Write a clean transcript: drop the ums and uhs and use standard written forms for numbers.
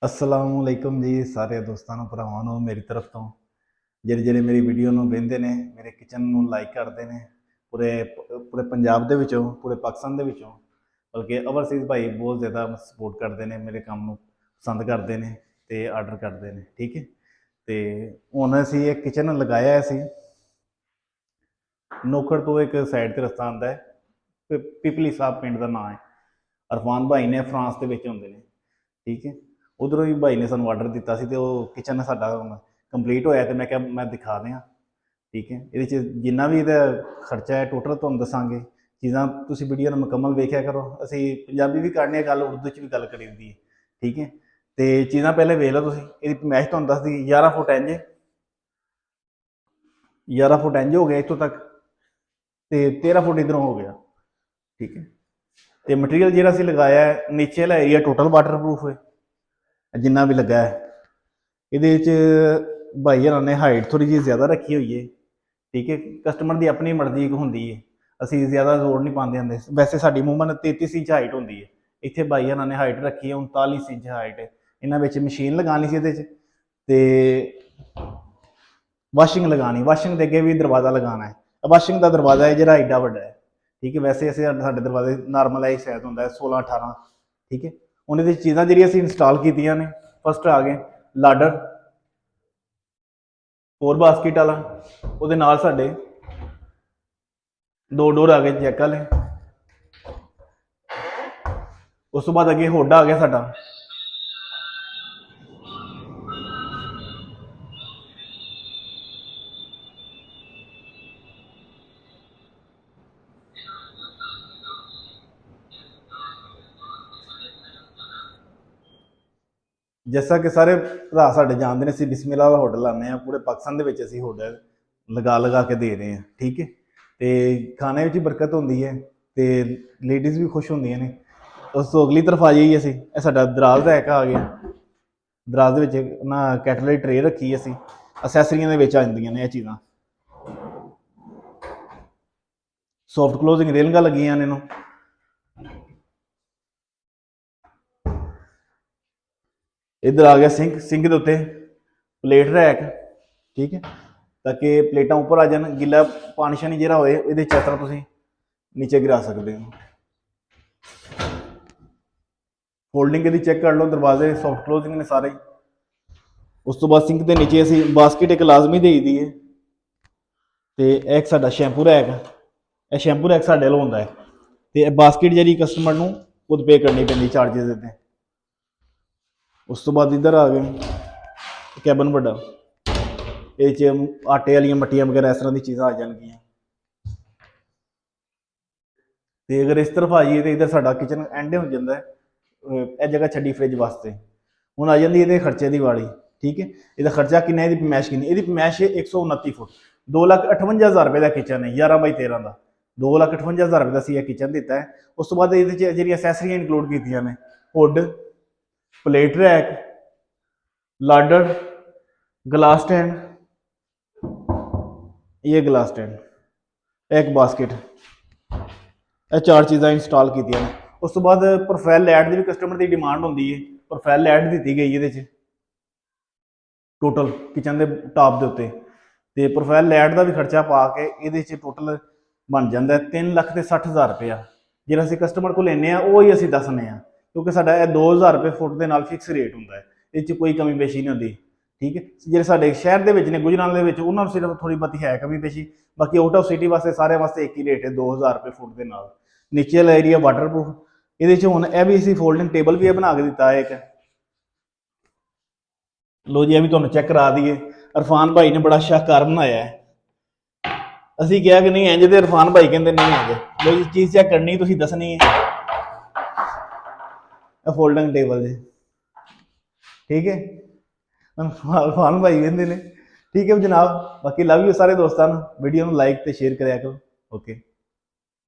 असलामुअलैकुम जी सारे दोस्तों भरावां नूं मेरी तरफ तो ਜਿਹੜੇ मेरी वीडियो नूं वेंदे ने मेरे किचन नूं लाइक करते हैं पूरे पूरे पंजाब दे विचों पूरे पाकिस्तान दे विचों बल्कि ओवरसीज़ भाई बहुत ज़्यादा सपोर्ट करते हैं मेरे काम नूं पसंद करते हैं तो आर्डर करते हैं। ठीक है तो हुण असीं एक किचन लगाया है असीं नौखड़ तो एक साइड ते रस्ता आंदा है पिपली साहब पिंड का नाम है। अरफान भाई ने फ्रांस के होंगे ने। ठीक है उधरों ही भाई ने सानू ऑर्डर दिता सी तो किचन साडा कंप्लीट होया तो मैं क्या मैं दिखा दें। ठीक है ये जिन्ना भी ये खर्चा है टोटल तुहानूं दसांगे चीज़ां तुसीं वीडियो मुकम्मल वेख्या करो। असीं पंजाबी भी करने गल उर्दू च भी गल करी दी है। ठीक है तो चीज़ां पहले वेख लो तुसीं इहदी मैश तुहानूं दस दी 11 फुट इंज 11 फुट इंज हो गया इत्थों तक तो 13 फुट इधरों हो गया। ठीक है तो मटीरियल जो असीं लगाया है नीचे वाला एरिया टोटल वाटरप्रूफ है जिन्ना भी लगा है। ये भाई हर ने हाइट थोड़ी जी ज़्यादा रखी हुई है। ठीक है कस्टमर की अपनी मर्जी होंगी है असी ज़्यादा जोर नहीं पाते होंगे वैसे साड़ी मूवमेंट 33 इंच हाइट होंगी है। इतने भाई हर ने हाइट रखी है 39 इंच हाइट है। इन्होंने मशीन लगानी सी ये वाशिंग लगानी वाशिंग के अगे भी दरवाज़ा लगाना है वाशिंग का दरवाज़ा है जो एडा वड्डा है। ठीक है वैसे असे साढ़े दरवाजे नॉर्मल है शायद होंगे 16-18। ठीक है उन्हें चीज़ां जी असी इंस्टॉल कीतियां ने फस्ट आ गए लाडर 4 बास्किट वाला वो नाल साडे 2 डोर आ गए चैक वाले। उस तो बाद अगे होड आ गया साडा जैसा कि सारे भरा साडे जानते हैं असीं बिस्मिल्लाह वाला होटल लाने पूरे पाकिस्तान के असीं होटल लगा के दे रहे हैं। ठीक है तो खाने में बरकत होंगी है तो लेडीज़ भी खुश होंदियां ने। उस तो अगली तरफ आ जाइए असीं यह साडा दराज है एक आ गया दराज के ना कैटल की ट्रे रखी असीं असैसरियां दे विच आ जांदियां ने यह चीज़ां सॉफ्ट क्लोजिंग रेलिंगां लगियां ने इन्हूं। इधर आ गया सिंक सिंक के उत्ते प्लेट रैक। ठीक है ताकि प्लेटा उपर आ जाए गिला पानी शानी जो होए ये इस तरह तुम नीचे गिरा सकते हो। फोल्डिंग यदि चेक कर लो दरवाजे सॉफ्ट क्लोजिंग ने सारे। उस तो बाद सिंक के नीचे असी बास्किट एक लाजमी दे दी है तो एक साडा शैंपू रैक यह शैंपू रैक साडे वालों होंदा है तो बास्किट जी कस्टमर को खुद पे करनी पैंदी चार्जिज देते। उस तो बाद इधर आ गए कैबन बड़ा ये आटे वाली मट्टियां वगैरह इस तरह की चीज़ां आ जाएगियाँ। तो अगर इस तरफ आ जाइए तो इधर साडा किचन एंड हो जाता है यह जगह छड़ी फ्रिज वास्ते हुण आ जाती है खर्चे की वाली। ठीक है यदा खर्चा किन्ना यदी पैमाइश किन्नी यदी पैमाइश है 129 फुट 2,58,000 रुपये का किचन है 11x13 का 2,58,000 रुपये का असीं किचन दिता है। उस तो बाद ये जी असैसरियां इंकलूड कीतियां ने hood plate rack लाडर glass stand ये ग्लास स्टैंड एक बास्किट यह 4 चीज़ां इंस्टॉल कीतियां ने। उस तो बाद प्रोफाइल लाइट की भी कस्टमर की डिमांड होंगी है प्रोफाइल लाइट दी गई ये टोटल किचन के टॉप के उत्ते तो प्रोफाइल लाइट का भी खर्चा पा के ये टोटल बन जाता है 3,60,000 रुपया जो असीं कस्टमर को लेने वो ही असीं दसने क्योंकि साडा 2,000 रुपये फुट के नाल फिक्स रेट होंदा है ये कोई कमी पेशी नहीं होती। ठीक है जो साडे शहर के ने गुजरात के उन्होंने सिर्फ थोड़ी बहुती है कमी पेशी बाकी आउट ऑफ सिटी वास्ते सारे वास्ते एक ही रेट है 2,000 रुपये फुट के नाल। नीचे वाला एरिया वाटरप्रूफ ये हुण यह भी असीं फोल्डिंग टेबल भी बना के दिता है एक लो जी अभी तुहानूं चेक करा दिए। अरफान भाई ने बड़ा शाहकार बनाया है असीं कहा कि नहीं इंज तो अरफान भाई कहते नहीं इंज लो जी चीज़ चेक करनी तुसीं दसनी है फोल्डिंग टेबल जी। ठीक है अरफान भाई कहते हैं। ठीक है जनाब बाकी लव यू सारे दोस्तों वीडियो में लाइक तो शेयर कराया करो। ओके।